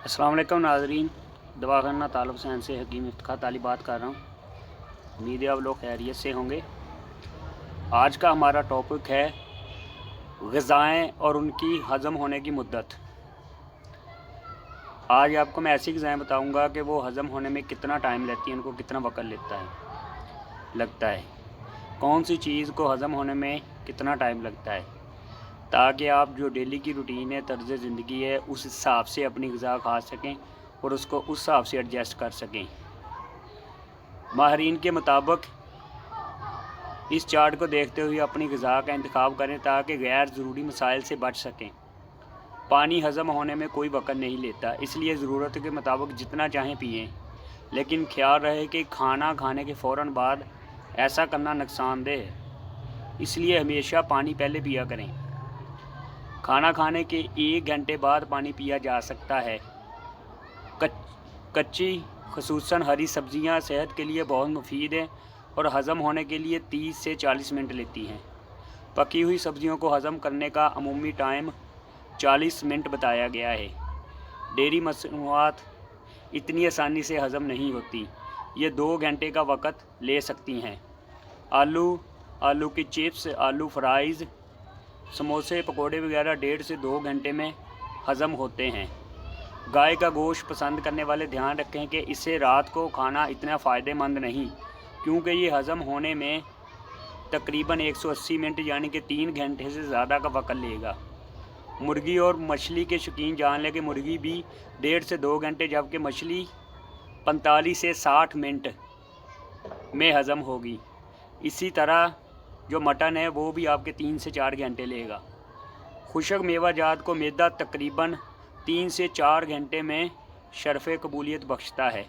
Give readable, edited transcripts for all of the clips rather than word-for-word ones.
अस्सलाम वालेकुम नाज़रीन, दवाखाना ताल्लुक़ सैन से हकीम इफ्तिख़ार ताली बात कर रहा हूँ। उम्मीद है आप लोग खैरियत से होंगे। आज का हमारा टॉपिक है ग़िज़ाएँ और उनकी हज़म होने की मुद्दत। आज आपको मैं ऐसी ग़िज़ाएँ बताऊँगा कि वो हज़म होने में कितना टाइम लेती हैं, उनको कितना वक़्त लगता है। कौन सी चीज़ को हज़म होने में कितना टाइम लगता है, ताकि आप जो डेली की रूटीन है, तर्ज़ ज़िंदगी है, उस हिसाब से अपनी ग़िज़ा खा सकें और उसको उस हिसाब से एडजस्ट कर सकें। माहिरीन के मुताबिक इस चार्ट को देखते हुए अपनी ग़िज़ा का इंतखाब करें ताकि गैर ज़रूरी मसाइल से बच सकें। पानी हज़म होने में कोई वक़्त नहीं लेता, इसलिए ज़रूरत के मुताबिक जितना चाहें पिएँ, लेकिन ख्याल रहे कि खाना खाने के फ़ौरन बाद ऐसा करना नुकसानदेह है, इसलिए हमेशा पानी पहले पिया करें। खाना खाने के 1 घंटे बाद पानी पिया जा सकता है। कच्ची ख़ुसूसन हरी सब्ज़ियाँ सेहत के लिए बहुत मुफीद हैं और हज़म होने के लिए 30 से 40 मिनट लेती हैं। पकी हुई सब्ज़ियों को हज़म करने का अमूमी टाइम 40 मिनट बताया गया है। डेयरी मसनूआत इतनी आसानी से हज़म नहीं होती, ये 2 घंटे का वक़्त ले सकती हैं। आलू की चिप्स, आलू फ्राइज़, समोसे, पकोड़े वगैरह 1.5 से 2 घंटे में हज़म होते हैं। गाय का गोश्त पसंद करने वाले ध्यान रखें कि इसे रात को खाना इतना फ़ायदेमंद नहीं, क्योंकि ये हज़म होने में तकरीबन 180 मिनट यानी कि 3 घंटे से ज़्यादा का वक़्त लेगा। मुर्गी और मछली के शौकीन जान लें कि मुर्गी भी 1.5 से 2 घंटे, जबकि मछली 45 से 60 मिनट में हज़म होगी। इसी तरह जो मटन है वो भी आपके 3 से 4 घंटे लेगा। खुशक मेवा जात को मैदा तकरीबन 3 से 4 घंटे में शरफ़ कबूलियत बख्शता है,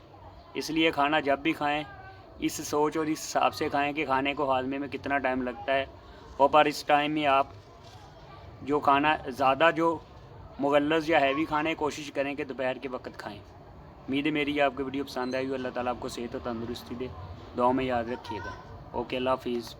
इसलिए खाना जब भी खाएं इस सोच और इस हिसाब से खाएं कि खाने को हाज़मे में कितना टाइम लगता है, और पर इस टाइम में आप जो खाना ज़्यादा जो मुगल्लज़ या हैवी खाने की कोशिश करें कि दोपहर के वक्त खाएं। उम्मीद है मेरी आपको वीडियो पसंद आई हो। अल्लाह ताला आपको सेहत और तंदुरुस्ती दे। दुआ में याद रखिएगा। ओके, अल्लाह हाफ़िज़।